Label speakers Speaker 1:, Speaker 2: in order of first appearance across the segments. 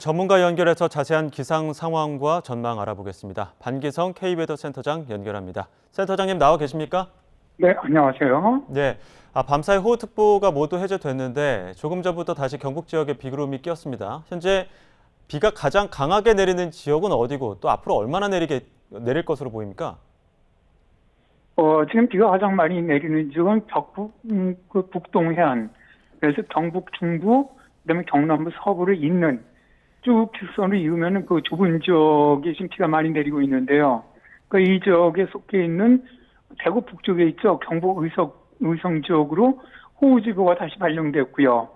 Speaker 1: 전문가 연결해서 자세한 기상 상황과 전망 알아보겠습니다. 반기성 K웨더 센터장 연결합니다. 센터장님 나와 계십니까?
Speaker 2: 네, 안녕하세요.
Speaker 1: 네. 밤사이 호우특보가 모두 해제됐는데 조금 전부터 다시 경북 지역에 비구름이 끼었습니다. 현재 비가 가장 강하게 내리는 지역은 어디고 또 앞으로 얼마나 내릴 것으로 보입니까?
Speaker 2: 지금 비가 가장 많이 내리는 지역은 그 북동해안, 그래서 경북 중부, 그다음에 경남부 서부를 잇는 쭉 직선을 이으면 그 좁은 지역에 지금 비가 많이 내리고 있는데요. 이 지역에 속해 있는 대구 북쪽에 있죠. 경북 의성 지역으로 호우주의보가 다시 발령됐고요.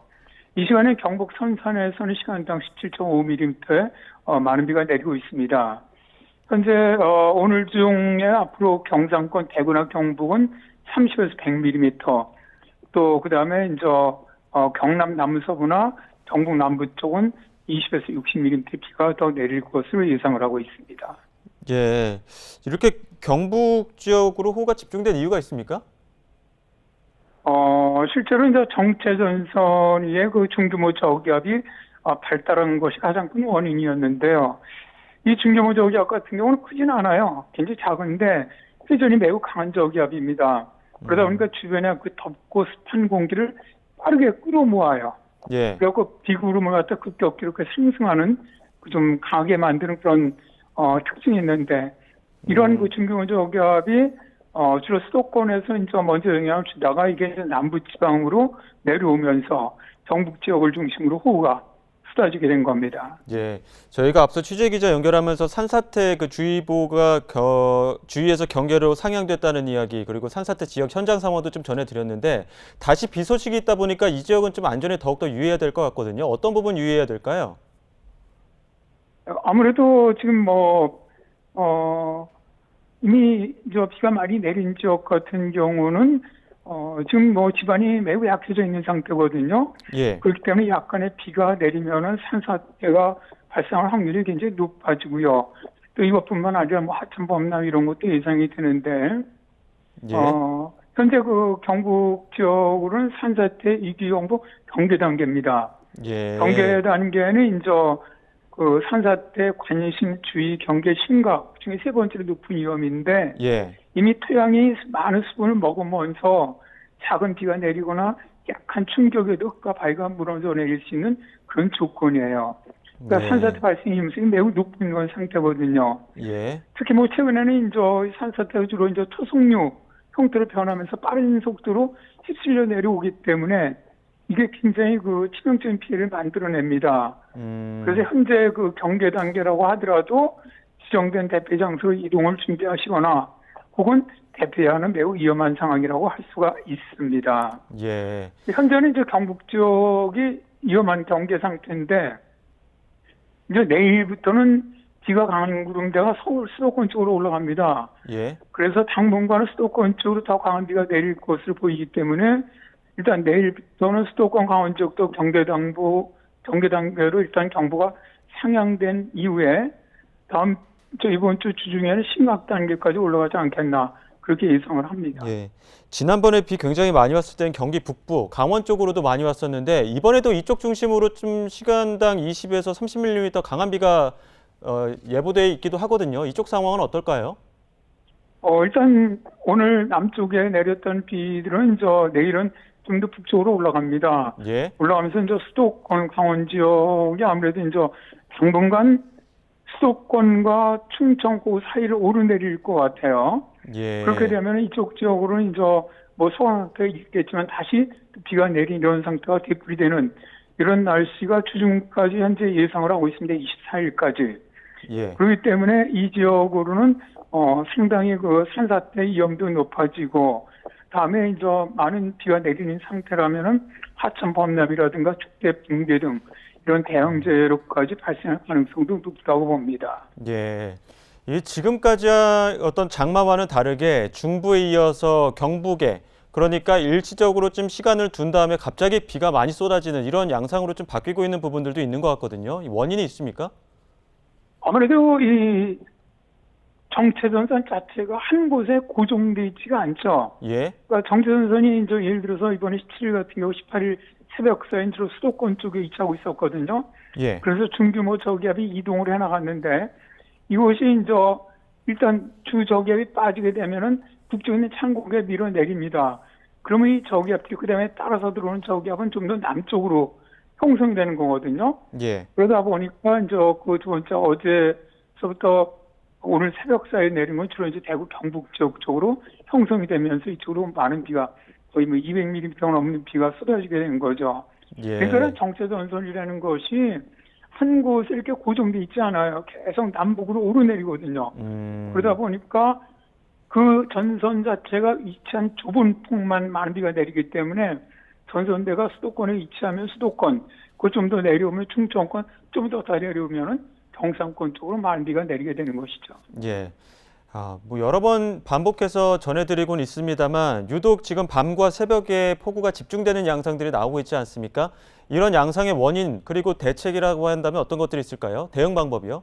Speaker 2: 이 시간에 경북 선산에서는 시간당 17.5mm의 많은 비가 내리고 있습니다. 현재 오늘 중에 앞으로 경상권 대구나 경북은 30에서 100mm, 또 그다음에 이제 경남 남서부나 경북 남부 쪽은 20에서 60mm 비가 더 내릴 것으로 예상을 하고 있습니다.
Speaker 1: 예, 이렇게 경북 지역으로 호우가 집중된 이유가 있습니까?
Speaker 2: 실제로 이제 정체전선 위에 그 중규모 저기압이 발달한 것이 가장 큰 원인이었는데요. 이 중규모 저기압 같은 경우는 크진 않아요. 굉장히 작은데 회전이 매우 강한 저기압입니다. 그러다 보니까 주변에 그 덥고 습한 공기를 빠르게 끌어모아요.
Speaker 1: 예.
Speaker 2: 그래서 비구름을 갖다 급격히 이렇게 상승하는 그 좀 강하게 만드는 그런 특징이 있는데 이런 그 중규모 저기압이 주로 수도권에서 이제 먼저 영향을 주다가 이게 이제 남부 지방으로 내려오면서 경북 지역을 중심으로 호우가 쏟아지게 된 겁니다.
Speaker 1: 예, 저희가 앞서 취재 기자 연결하면서 산사태 그 주의보가 주위에서 경계로 상향됐다는 이야기, 그리고 산사태 지역 현장 상황도 좀 전해드렸는데 다시 비 소식이 있다 보니까 이 지역은 좀 안전에 더욱더 유의해야 될 것 같거든요. 어떤 부분 유의해야 될까요?
Speaker 2: 아무래도 지금 이미 비가 많이 내린 지역 같은 경우는 지금 집안이 매우 약해져 있는 상태거든요.
Speaker 1: 예.
Speaker 2: 그렇기 때문에 약간의 비가 내리면은 산사태가 발생할 확률이 굉장히 높아지고요. 또 이것뿐만 아니라 하천 범람 이런 것도 예상이 되는데,
Speaker 1: 예.
Speaker 2: 현재 그 경북 지역으로는 산사태 이기용보 경계 단계입니다.
Speaker 1: 예.
Speaker 2: 경계 단계는 이제 그 산사태 관심 주의 경계 심각 중에 세 번째로 높은 위험인데,
Speaker 1: 예.
Speaker 2: 이미 토양이 많은 수분을 먹으면서 작은 비가 내리거나 약한 충격에도 흙과 바위가 무너져 내릴 수 있는 그런 조건이에요. 그러니까
Speaker 1: 네.
Speaker 2: 산사태 발생 위험성이 매우 높은 그런 상태거든요.
Speaker 1: 예.
Speaker 2: 특히 최근에는 이제 산사태가 주로 이제 토속류 형태로 변하면서 빠른 속도로 휩쓸려 내려오기 때문에 이게 굉장히 그 치명적인 피해를 만들어냅니다. 그래서 현재 그 경계 단계라고 하더라도 지정된 대피 장소로 이동을 준비하시거나 혹은 대피해야 하는 매우 위험한 상황이라고 할 수가 있습니다.
Speaker 1: 예.
Speaker 2: 현재는 이제 경북 지역이 위험한 경계 상태인데 이제 내일부터는 비가 강한 구름대가 서울 수도권 쪽으로 올라갑니다.
Speaker 1: 예.
Speaker 2: 그래서 당분간은 수도권 쪽으로 더 강한 비가 내릴 것으로 보이기 때문에 일단 내일부터는 수도권 강원 지역도 경계 단계로 일단 경보가 상향된 이후에 이번 주 주중에는 심각 단계까지 올라가지 않겠나 그렇게 예상을 합니다.
Speaker 1: 예. 지난번에 비 굉장히 많이 왔을 때는 경기 북부, 강원 쪽으로도 많이 왔었는데 이번에도 이쪽 중심으로 좀 시간당 20에서 30mm 강한 비가 예보돼 있기도 하거든요. 이쪽 상황은 어떨까요?
Speaker 2: 일단 오늘 남쪽에 내렸던 비들은 내일은 좀 더 북쪽으로 올라갑니다.
Speaker 1: 예.
Speaker 2: 올라가면서 수도권 강원 지역이 아무래도 당분간 수도권과 충청고 사이를 오르내릴 것 같아요.
Speaker 1: 예.
Speaker 2: 그렇게 되면 이쪽 지역으로는 소강상태가 있겠지만 다시 비가 내린 이런 상태가 되풀이되는 이런 날씨가 주중까지 현재 예상을 하고 있습니다. 24일까지.
Speaker 1: 예.
Speaker 2: 그렇기 때문에 이 지역으로는 상당히 그 산사태 위험도 높아지고 다음에 많은 비가 내리는 상태라면은 하천 범람이라든가 축대 붕괴 등 이런 대형 재해로까지 발생할 가능성도 높다고 봅니다.
Speaker 1: 예. 이 지금까지의 어떤 장마와는 다르게 중부에 이어서 경북에, 그러니까 일시적으로 좀 시간을 둔 다음에 갑자기 비가 많이 쏟아지는 이런 양상으로 좀 바뀌고 있는 부분들도 있는 것 같거든요. 원인이 있습니까?
Speaker 2: 아무래도 이 정체전선 자체가 한 곳에 고정돼 있지가 않죠.
Speaker 1: 예.
Speaker 2: 그러니까 정체전선이 예를 들어서 이번에 17일 같은 경우 18일 새벽 사이 주로 수도권 쪽에 위치하고 있었거든요.
Speaker 1: 예.
Speaker 2: 그래서 중규모 저기압이 이동을 해 나갔는데 이것이 이제 일단 주 저기압이 빠지게 되면은 북쪽에 있는 찬 공기가 밀어내립니다. 그러면 이 저기압들이 그다음에 따라서 들어오는 저기압은 좀 더 남쪽으로 형성이 되는 거거든요.
Speaker 1: 예.
Speaker 2: 그러다 보니까 이제 그 두 번째 어제서부터 오늘 새벽 사이에 내린 건 주로 이제 대구 경북 쪽으로 형성이 되면서 이쪽으로 많은 비가 거의 뭐 200mm 넘는 비가 쏟아지게 되는 거죠.
Speaker 1: 예.
Speaker 2: 그러니까 정체전선이라는 것이 한 곳에 이렇게 고정돼 있지 않아요. 계속 남북으로 오르내리거든요. 그러다 보니까 그 전선 자체가 위치한 좁은 폭만 많은 비가 내리기 때문에 전선대가 수도권에 위치하면 수도권, 그 좀 더 내려오면 충청권, 좀 더 내려오면은 경상권 쪽으로 많은 비가 내리게 되는 것이죠.
Speaker 1: 예. 뭐 여러 번 반복해서 전해드리곤 있습니다만 유독 지금 밤과 새벽에 폭우가 집중되는 양상들이 나오고 있지 않습니까? 이런 양상의 원인 그리고 대책이라고 한다면 어떤 것들이 있을까요? 대응 방법이요?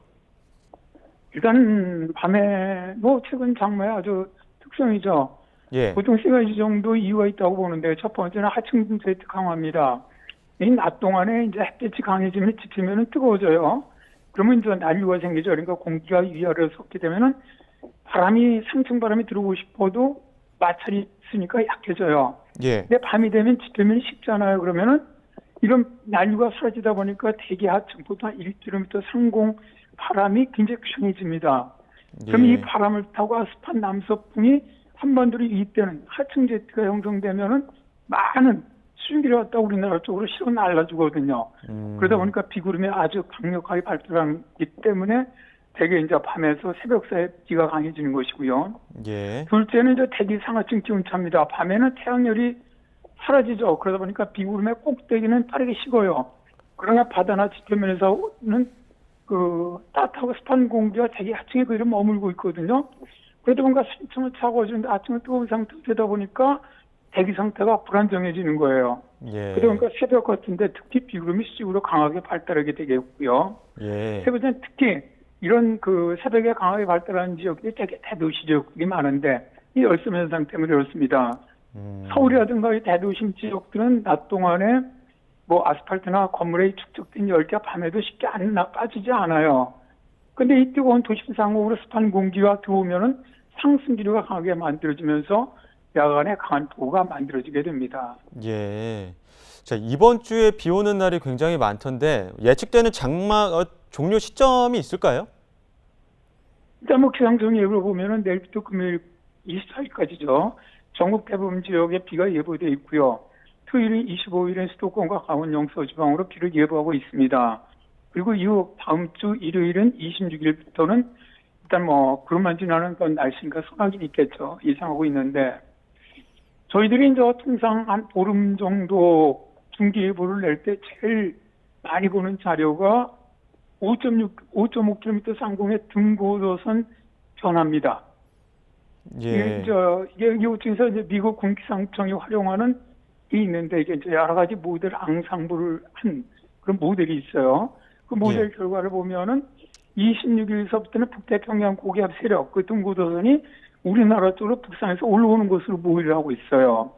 Speaker 2: 일단 밤에 뭐 최근 장마의 아주 특성이죠.
Speaker 1: 예.
Speaker 2: 보통 세 가지 정도 이유가 있다고 보는데 첫 번째는 하층 세트 강화입니다. 이 낮 동안에 이제 햇빛이 강해지면 지치면은 뜨거워져요. 그러면 이제 난류가 생기죠. 그러니까 공기가 위아래로 섞게 되면은 바람이 상층 바람이 들어오고 싶어도 마찰이 있으니까 약해져요.
Speaker 1: 예.
Speaker 2: 근데 밤이 되면 지치면 식잖아요. 그러면은 이런 난류가 사라지다 보니까 대기 하층 보통 한 1km 상공 바람이 굉장히 강해집니다. 그럼
Speaker 1: 예.
Speaker 2: 이 바람을 타고 아습한 남서풍이 한반도로 이입되는 하층 제트가 형성되면은 많은 수증기를 갖다 우리나라 쪽으로 실어 날라주거든요. 그러다 보니까 비구름이 아주 강력하게 발달하기 때문에 대개 이제 밤에서 새벽 사이에 비가 강해지는 것이고요.
Speaker 1: 예.
Speaker 2: 둘째는 이제 대기 상하층 기온차입니다. 밤에는 태양열이 사라지죠. 그러다 보니까 비구름의 꼭대기는 빠르게 식어요. 그러나 바다나 지표면에서는 그 따뜻하고 습한 공기가 대기 하층에 그대로 머물고 있거든요. 그러다 보니까 상층은 차가워지는데 하층은 뜨거운 상태가 되다 보니까 대기 상태가 불안정해지는 거예요.
Speaker 1: 예.
Speaker 2: 그러다 보니까 새벽 같은데 특히 비구름이 수직으로 강하게 발달하게 되겠고요.
Speaker 1: 예.
Speaker 2: 세 번째는 특히 이런 그 새벽에 강하게 발달하는 지역들이 되게 대도시 지역들이 많은데 이 열섬 현상 때문에 그렇습니다. 서울이라든가 이 대도심 지역들은 낮 동안에 뭐 아스팔트나 건물에 축적된 열기가 밤에도 쉽게 빠지지 않아요. 근데 이 뜨거운 도심 상공으로 습한 공기가 들어오면은 상승기류가 강하게 만들어지면서 야간에 강한 폭우가 만들어지게 됩니다.
Speaker 1: 예. 자, 이번 주에 비 오는 날이 굉장히 많던데 예측되는 장마 종료 시점이 있을까요?
Speaker 2: 일단 뭐 기상청 예보를 보면은 내일부터 금요일 24일까지죠. 전국 대부분 지역에 비가 예보되어 있고요. 토요일인 25일엔 수도권과 강원 영서 지방으로 비를 예보하고 있습니다. 그리고 이후 다음 주 일요일은 26일부터는 일단 뭐 구름만 지나는 건 날씨니까 소나기는 있겠죠. 예상하고 있는데 저희들이 이제 통상 한 보름 정도 중기예보를 낼 때 제일 많이 보는 자료가 5.5km 상공의 등고도선 변화입니다.
Speaker 1: 예.
Speaker 2: 이게 이곳에서 이제 미국 군기상청이 활용하는 게 있는데 이게 이제 여러 가지 모델 앙상블을 한 그런 모델이 있어요. 그 모델 결과를 보면은 26일서부터는 북태평양 고기압 세력 그 등고도선이 우리나라 쪽으로 북상에서 올라오는 것으로 모의를 하고 있어요.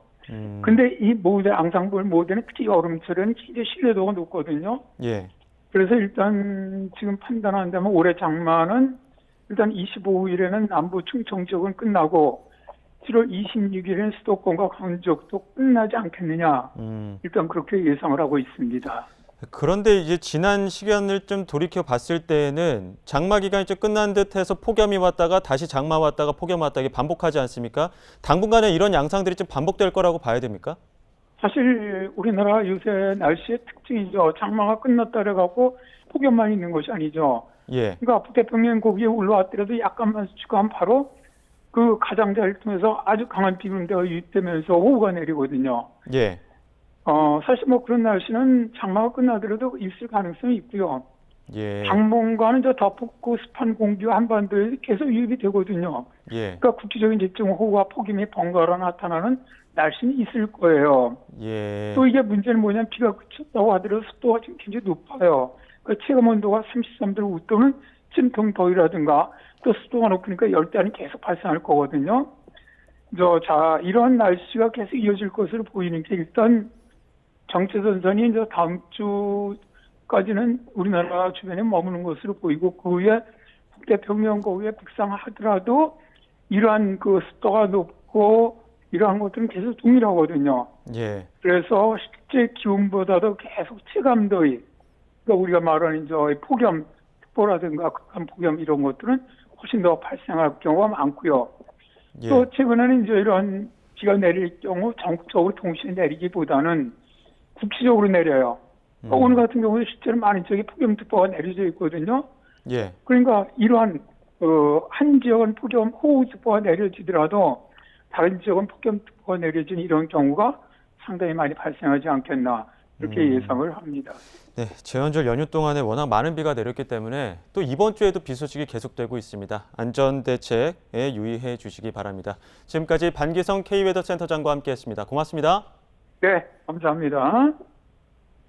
Speaker 2: 근데 이 모델 앙상블 모델은 특히 여름철에는 굉장히 신뢰도가 높거든요.
Speaker 1: 예.
Speaker 2: 그래서 일단 지금 판단한다면 올해 장마는 일단 25일에는 남부 충청 지역은 끝나고 7월 26일에는 수도권과 강원 지역도 끝나지 않겠느냐. 일단 그렇게 예상을 하고 있습니다.
Speaker 1: 그런데 이제 지난 시간을 좀 돌이켜 봤을 때에는 장마 기간이 좀 끝난 듯해서 폭염이 왔다가 다시 장마 왔다가 폭염 왔다가 이게 반복하지 않습니까? 당분간은 이런 양상들이 좀 반복될 거라고 봐야 됩니까?
Speaker 2: 사실 우리나라 요새 날씨의 특징이죠. 장마가 끝났다 그래갖고 폭염만 있는 것이 아니죠.
Speaker 1: 예.
Speaker 2: 그러니까 북태평양 고기에 올라왔더라도 약간만 수축하면 바로 그 가장자리를 통해서 아주 강한 비구름대가 유입되면서 호우가 내리거든요.
Speaker 1: 예.
Speaker 2: 사실 뭐 그런 날씨는 장마가 끝나더라도 있을 가능성이 있고요.
Speaker 1: 예.
Speaker 2: 당분간은 저 덥고 습한 공기가 한반도에 계속 유입이 되거든요.
Speaker 1: 예.
Speaker 2: 그러니까 국지적인 집중 호우와 폭염이 번갈아 나타나는 날씨는 있을 거예요.
Speaker 1: 예.
Speaker 2: 또 이게 문제는 뭐냐면 비가 그쳤다고 하더라도 습도가 지금 굉장히 높아요. 그 체감 온도가 33도 웃도는 찜통 더위라든가 또 습도가 높으니까 열대야는 계속 발생할 거거든요. 자, 이런 날씨가 계속 이어질 것으로 보이는 게 일단 정체전선이 이제 다음 주 까지는 우리나라 주변에 머무는 것으로 보이고 그 후에 북태평양 거기에 북상하더라도 이러한 그 습도가 높고 이러한 것들은 계속 동일하거든요.
Speaker 1: 예.
Speaker 2: 그래서 실제 기온보다도 계속 체감더위, 그러니까 우리가 말하는 폭염 특보라든가 극한 폭염 이런 것들은 훨씬 더 발생할 경우가 많고요.
Speaker 1: 예.
Speaker 2: 또 최근에는 이런 비가 내릴 경우 전국적으로 동시에 내리기보다는 국지적으로 내려요. 오늘 같은 경우에 실제로 많은 지역에 폭염특보가 내려져 있거든요.
Speaker 1: 예.
Speaker 2: 그러니까 이러한 한 지역은 호우특보가 내려지더라도 다른 지역은 폭염특보가 내려진 이런 경우가 상당히 많이 발생하지 않겠나 이렇게 예상을 합니다.
Speaker 1: 네, 제헌절 연휴 동안에 워낙 많은 비가 내렸기 때문에 또 이번 주에도 비 소식이 계속되고 있습니다. 안전대책에 유의해 주시기 바랍니다. 지금까지 반기성 K웨더센터장과 함께했습니다. 고맙습니다.
Speaker 2: 네, 감사합니다.